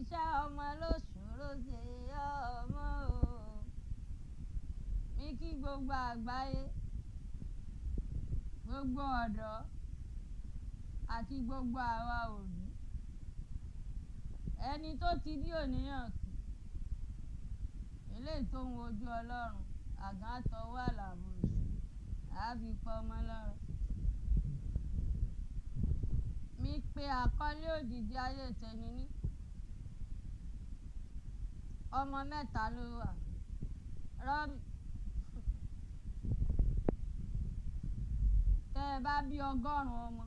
iṣẹ́ ọmọ ló ṣòro ṣe ọmọ o. Mi kí gbogbo àgbáyé, gbogbo ọ̀dọ́ àti gbogbo àwa òbí. Ẹni tó ti rí òníyàn kù, eléyìí tó ń wojú Ọlọ́run, àgàn àtọwọ́ àlàbòsùn, àá fi pa ọmọ lọ́rọ̀. Mi pe àkọlé òjìji ayé tèmi ní ọmọ mẹ́ta ló wà. Rọ́bì, tẹ́ ẹ bá bí 100 ọmọ,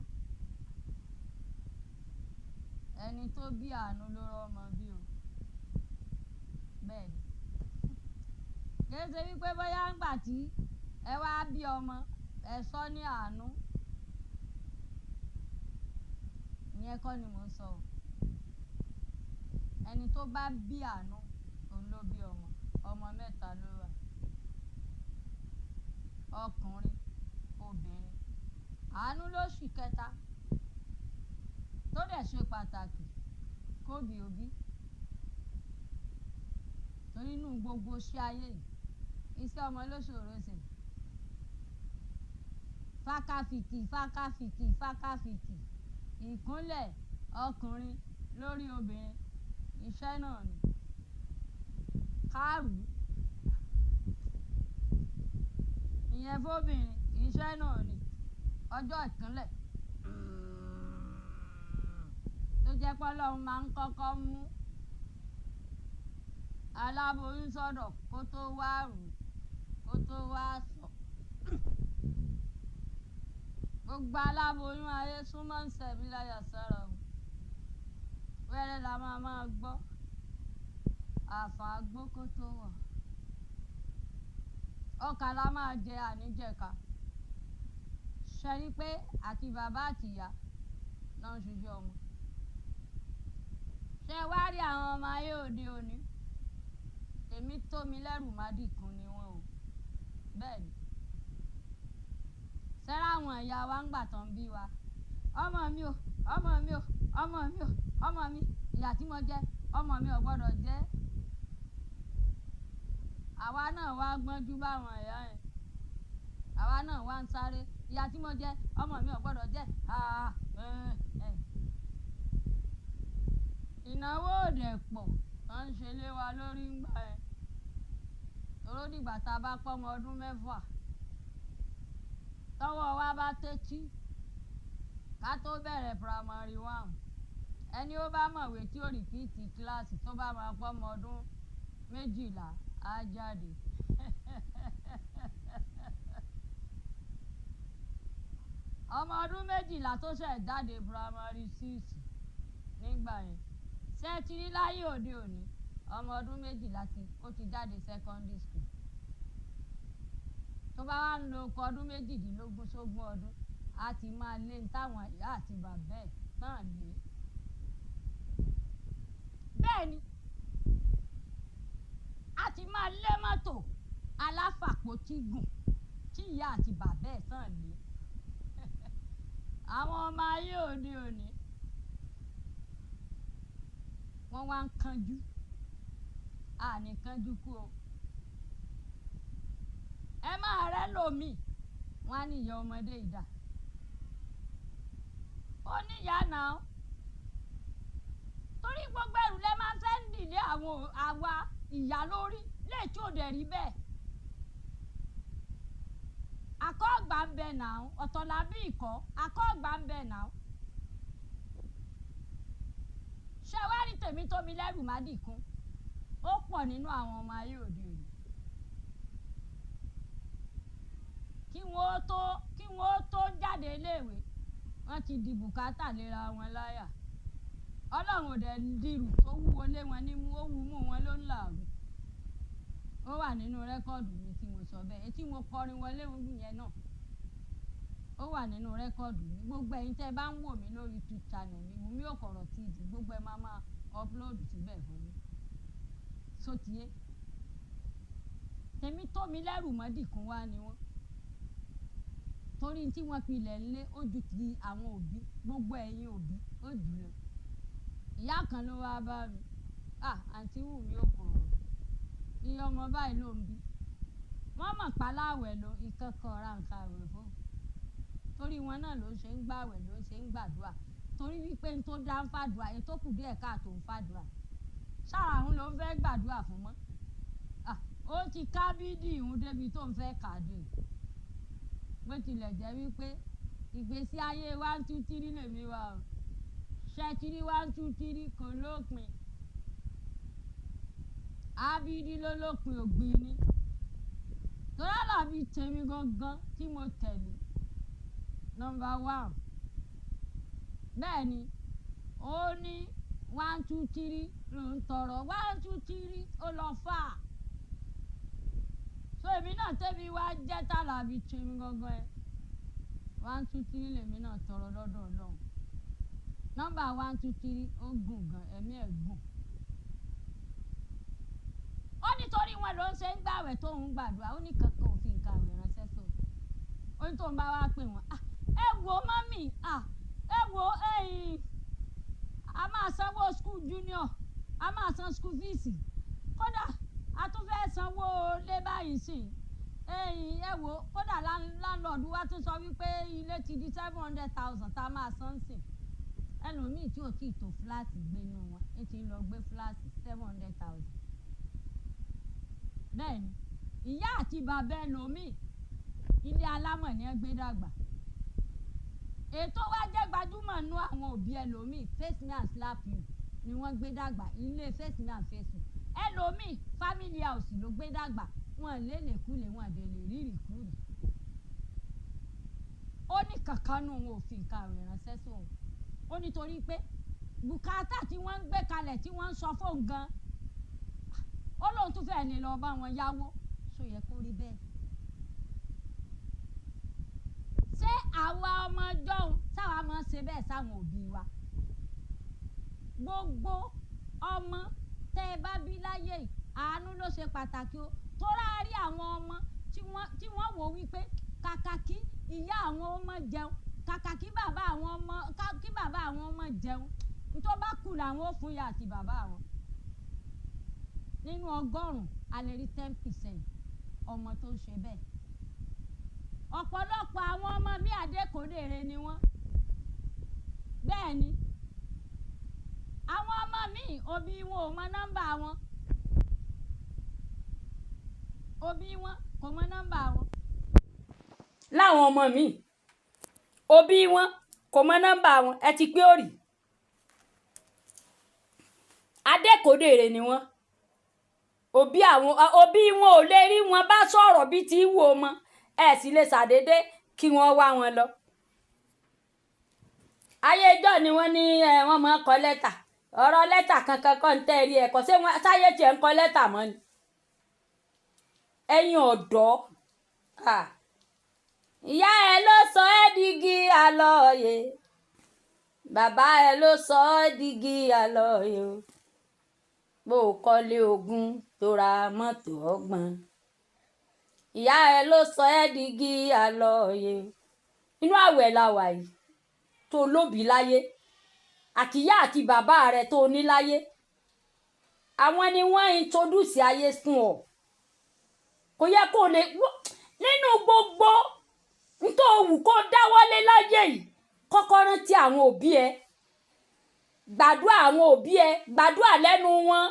ẹni tó bí àánú ló rọ́mọ bí o. Bẹ́ẹ̀ ni. Kì í ṣe wípé bóyá ńgbà tí ẹ wá bí ọmọ ẹ sọ ní àánú. Ìyẹn kọ́ ni mò ń sọ o. Ẹni tó bá bí àánú òun ló bí ọmọ. Ọmọ mẹ́ta ló wà. Ọkùnrin, obìnrin. Àánú lóṣù kẹta tó dẹ̀ ṣe pàtàkì kóbi òbí. Torí inú gbogbo iṣẹ́ ayé yìí, iṣẹ́ ọmọ ló ṣòro ṣe. Fákàfìkì, fákàfìkì, fákàfìkì. Ìkúnlẹ̀ ọkùnrin lórí obìnrin, iṣẹ́ náà ni. Kárù, ìyẹn fóbìnrin, iṣẹ́ náà ni. Ọjọ́ ìkúnlẹ̀ tó jẹ́ pé Ọlọ́run máa ń kọ́kọ́ mú aláboyún sọ́dọ̀ kó tó wá rù, kó tó wá sọ̀. Gbogbo aláboyún ayé súnmọ́ ń sẹ̀bí láyà sára o. Wẹ́rẹ́ la máa gbọ́. Àfàgbó kó tó wọ̀. Ọkà la máa jẹ àníjẹ̀ka. Ṣe rí pé àti bàbá àti ìyá náà ń ṣiṣẹ́ ọmọ. Ṣé wá rí àwọn ọmọ ayé òde òní? Èmi tó mi lẹ́rù má dìkun ni wọ́n o. Bẹ́ẹ̀ ni. Sẹ́rá àwọn ìyá wa ń gbà tán bí wa. Ọmọ mi o, ọmọ mi o, ọmọ mi o, ọmọ mi. Ìyà tí mo jẹ, ọmọ mi ò gbọ́dọ̀ jẹ. Àwa náà wá gbọ́njú báwọn ìyá yẹn. Àwa náà wá ń sáré. Ìyà tí mo jẹ, ọmọ mi ò gbọ́dọ̀ jẹ. Ìnáwó òde pọ̀ tó ń ṣe lé wa lórí ńgbà yẹn. Toró dìgbà tá a bá pọ́mọ ọdún 6 tọ́wọ́ wa bá tẹ́tí ká tó bẹ̀rẹ̀ primary 1. Ẹni ó bá mọ̀wé tí ó rìpíìtì kíláàsì tó bá máa pọ́mọ ọdún 12 á jáde. Ọmọ ọdún 12 tó ṣẹ̀ jáde primary 6 nígbà yẹn. Ṣé ti rí láyé òde òní? Ọmọ ọdún 12 ó ti jáde secondary school. Tó bá wá ń lo ọdún 18 sógún ọdún, a ti máa lé táwọn ìyá àti bàbá ẹ̀ náà lé. Bẹ́ẹ̀ ni. A ti máa lé mọ́tò aláfàpótí gùn tí ìyá àti bàbá ẹ̀ náà lé. Àwọn ọmọ ayé òde òní wọ́n wá ń kánjú. Àní kánjú kú o. Ẹ máa rẹ́ lòmíì, wọ́n á ní ìyá ọmọdé ìdá. Ó ní ìyá náà. Torí gbogbo ẹrù lẹ máa fẹ́ ń dìlé àwa ìyá lórí lè tí ò dẹ̀ rí bẹ́ẹ̀. Akọ́gbà ń bẹ náà, ọ̀tọ̀ làbí ìkọ́, akọ́gbà ń bẹ náà. Ṣé wá rí tèmi tó mi lẹ́rù má dìkun? Ó pọ̀ nínú àwọn ọmọ ayé òde òní. Kí wọ́n tó jáde iléèwé, wọ́n ti di bùkátà léra wọn láyà. Ọlọ́run ò dẹ̀ dirù tó wúwo lé wọn nímú, ó wú mú wọn ló ń làágùn. Ó wà nínú rẹ́kọ̀dù mi tí mo sọ bẹ́ẹ̀. Tí mo kọrin wọlé yẹn náà. Ó wà nínú rẹ́kọ̀dù mi. Gbogbo ẹ̀yin tẹ́ bá ń wò mí lórí YouTube channel mi, Wumi Oko Oro TV, gbogbo ẹ máa upload síbẹ̀ fún mi. Sótìyé. Tèmi tó mi lẹ́rù má dìkun wá ni wọ́n. Torí tí wọ́n fi ilẹ̀ lé ojú ti àwọn òbí, gbogbo ẹ̀yin òbí ó jù lọ. Ìyá kan ló wá bá mi. àǹtí Wumi Oko Oro iye ọmọ báyìí ló ń bí wọ́n mọ̀ páláwẹ̀ ló ìkẹ́kọ̀ọ́ ra nǹkan àwẹ̀ fún torí wọn náà ló ṣe ń gbàwẹ̀ ló ṣe ń gbàdúrà torí wípé n tó dá ń fàdúrà èyí tó kù díẹ̀ káàtó ń fàdúrà sára òun ló ń fẹ́ gbàdúrà fún mọ́ ó ti ká bídì ìhun débi tó ń fẹ́ kàdé bó tilẹ̀ jẹ́ wípé ìgbésí ayé 1 2 3 lèmi wà o ṣẹ́kiri 1 2 3 kò lópin ábídí ló lópin ògbìn ni torí àlàbí tèmi gangan tí mo tẹ̀lé nọ́mbà 1 bẹ́ẹ̀ ni ó ní 1 2 3 ló ń tọrọ 1 2 3 ó lọ fà á so èmi náà tẹ́mi wá jẹ́ tàlàbí tèmi gangan ẹ̀ 1 2 3 lèmi náà tọrọ lọ́dọ̀ Ọlọ́run nọ́mbà 1 2 3 ó gùn gan ẹ̀mí ẹ̀ gùn ó nítorí wọn ló ń ṣe ń gbàwẹ̀ tó ń gbàdúrà ó ní kankan òfin nǹkan àwẹ̀ ránṣẹ́ sọ ó ní tó ń bá wá pè wọ́n ẹ wo mọ́mì ẹ wo a máa sanwó school junior a máa san school fees kódà a tún fẹ́ sanwó lé báyìí sí ẹ wo kódà láńlọ́ọ̀dù wa tún sọ wípé ilé ti di 700,000 tá a máa san sí ẹlòmíì tí ò tí ì tó fúláàtì gbé inú wọn ẹ ti lọ gbé fúláàtì 700,000 bẹ́ẹ̀ ni ìyá àti bàbá ẹlòmíì ilé alámọ̀ ni ẹ gbé dàgbà ètò wa jẹ́ gbajúmọ̀ nú àwọn òbí ẹlòmíì face me and slap you ni wọ́n gbé dàgbà ilé face me and face you ẹlòmíì family house ló gbé dàgbà wọn lélẹ̀kúlẹ̀ wọn àdè lè rí ìrìkúrì ó ní kankan nù wọn ò fi nǹkan àwẹ̀ ránṣẹ́ sóun ó nítorí pé bùkátà tí wọ́n ń gbé kalẹ̀ tí wọ́n ń sọ fóun gan ó lóun tún fẹ́ẹ́ ní lọ bá wọn yáwó ṣó yẹ kó rí bẹ́ẹ̀. ṣé àwa ọmọ jọ́hún táwa máa ń ṣe bẹ́ẹ̀ sáwọn òbí wa gbogbo ọmọ tẹ́ ẹ bá bí láyé yìí àánú ló ṣe pàtàkì o tó rárí àwọn ọmọ tí wọ́n wò wípé kàkà kí ìyá àwọn ọmọ jẹun kàkà kí bàbá àwọn ọmọ jẹun tó bá kù làwọn ó fún ìyá àti bàbá àwọn nínú 100 a lè rí 10% ọmọ tó ń ṣe bẹ́ẹ̀ ọ̀pọ̀lọpọ̀ àwọn ọmọ mi àdékòdèrè ni wọ́n bẹ́ẹ̀ ni àwọn ọmọ mi òbí wọn ò mọ nọ́mbà wọn òbí wọn kò mọ nọ́mbà wọn láwọn ọmọ mi òbí wọn kò mọ nọ́mbà wọn ẹ ti pé òrì adékòdèrè ni wọ́n òbí wọn ò lè rí wọn bá sọ̀rọ̀ bí ti wò mọ́ ẹ sì lè ṣàdédé kí wọ́n wá wọn lọ. ayé ìjọ ni wọ́n ní wọ́n máa ń kọ lẹ́tà ọ̀rọ̀ lẹ́tà kankan kọ́ ń tẹ́rí ẹ̀kọ́ ṣé wọ́n sáyé tiẹ̀ ń kọ lẹ́tà mọ́ ni. ẹ̀yin ọ̀dọ́ ìyá ẹ ló sọ ẹ́ digi àlọ́yè bàbá ẹ ló sọ ẹ́ digi àlọ́yè o bó o kọ́lé ogún tó ra mọ́tò 30 ìyá ẹ ló sọ ẹ́ digi àlọ́yè inú àwẹ̀ la wà yìí tó lóbi láyé àtìyá àti bàbá rẹ tó ní láyé àwọn ni wọ́n introduce ayé fún ọ kò yẹ kó lè nínú gbogbo nítorí òwú kó dáwọ́lé láyé yìí kọ́kọ́ rántí àwọn òbí ẹ gbàdúrà àwọn òbí ẹ gbàdúrà lẹ́nu wọn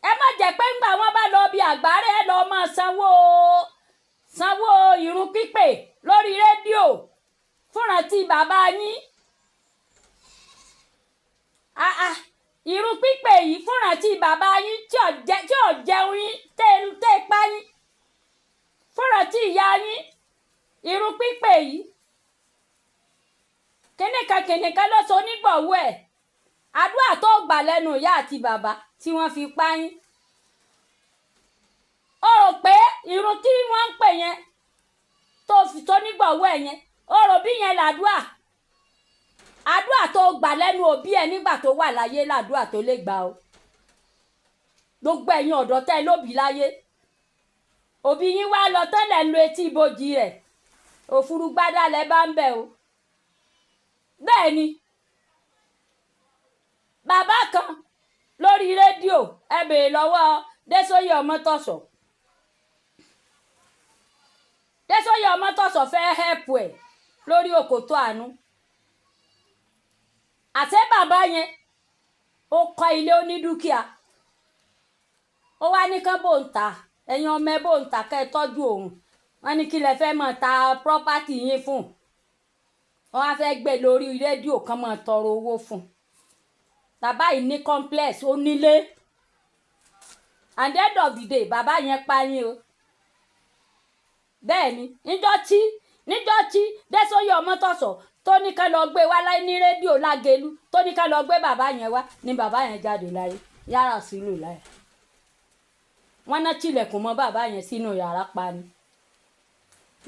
ẹ má jẹ́ pé ńgbà wọn bá lọ bí àgbáre ẹ lọ máa sanwó ìrun pípè lórí rédíò fúnrántí bàbá yín ìrun pípè yìí fúnrántí bàbá yín tí ò jẹun yín tẹ́ pa yín fúnrántí ìyá yín ìrun pípè yìí kìnìkan ló so onígbọ̀wọ́ ẹ̀ àdúrà tó gbà lẹ́nu ìyá àti bàbá tí wọ́n fi pa yín ó rò pé ìrun tí wọ́n ń pè yẹn tó fi tó nígbọ̀wọ́ ẹ̀ yẹn ó rò bí yẹn àdúrà tó gbà lẹ́nu òbí ẹ̀ nígbà tó wà láyé làdúrà tó lè gbà o gbogbo ẹ̀yin ọ̀dọ́ tẹ́ lóbi láyé òbí yín wá lọ tẹ́lẹ̀ lu etí ibojì rẹ̀ òfurugbádá lẹ bá ń bẹ̀ o bẹ́ẹ̀ bàbá kan lórí rédíò ẹ bèèrè lọ́wọ́ Désóyè Ọmọ́tọ̀sọ̀. Désóyè Ọmọ́tọ̀sọ̀ fẹ́ hẹ́pù ẹ̀ lórí òkòtó àánú. àṣẹ bàbá yẹn ó kọ́ ilé onídúkìá ó wá ní kán bò ń ta ẹ̀yin ọmọ ẹ bò ń ta kẹ́ ẹ tọ́jú òun wọ́n ní kí lẹ fẹ́ mọ̀ ta property yín fún wọ́n á fẹ́ gbé lórí rédíò kan mọ̀ tọrọ owó fún bàbá yìí ní complex ó nílé and end of the day bàbá yẹn pa yín o bẹ́ẹ̀ ni níjọ́ tí Désóyè Ọmọ́tọ̀sọ̀ tó ní ká lọ gbé wá láì ní rédíò Lágelú tó ní ká lọ gbé bàbá yẹn wá ní bàbá yẹn jáde láyé yàrá sílù láyé wọ́n ná tilẹ̀kùn mọ́ bàbá yẹn sínú yàrá pa ni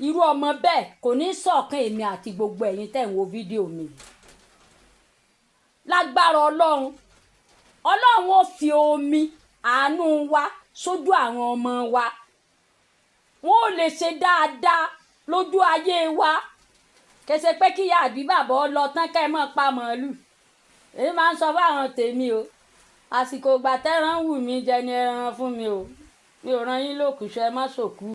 irú ọmọ bẹ́ẹ̀ kò ní ṣọ̀kan èmi àti gbogbo ẹ̀yin tẹ́ ń wo fídíò mi lágbára Ọlọ́run ó fi omi àánú wa sójú àwọn ọmọ wa wọn ò lè ṣe dáadáa lójú ayé wa kẹsẹ pé kíyà àbí bàbá ọ lọ tán kẹ́ ẹ mọ̀ pa màálù èyí máa ń sọ fáwọn tèmi o àsìkò ìgbà tẹ́ran wù mí jẹ ni ẹran fún mi o mi ò ràn yín lókùṣẹ́ má ṣòkú.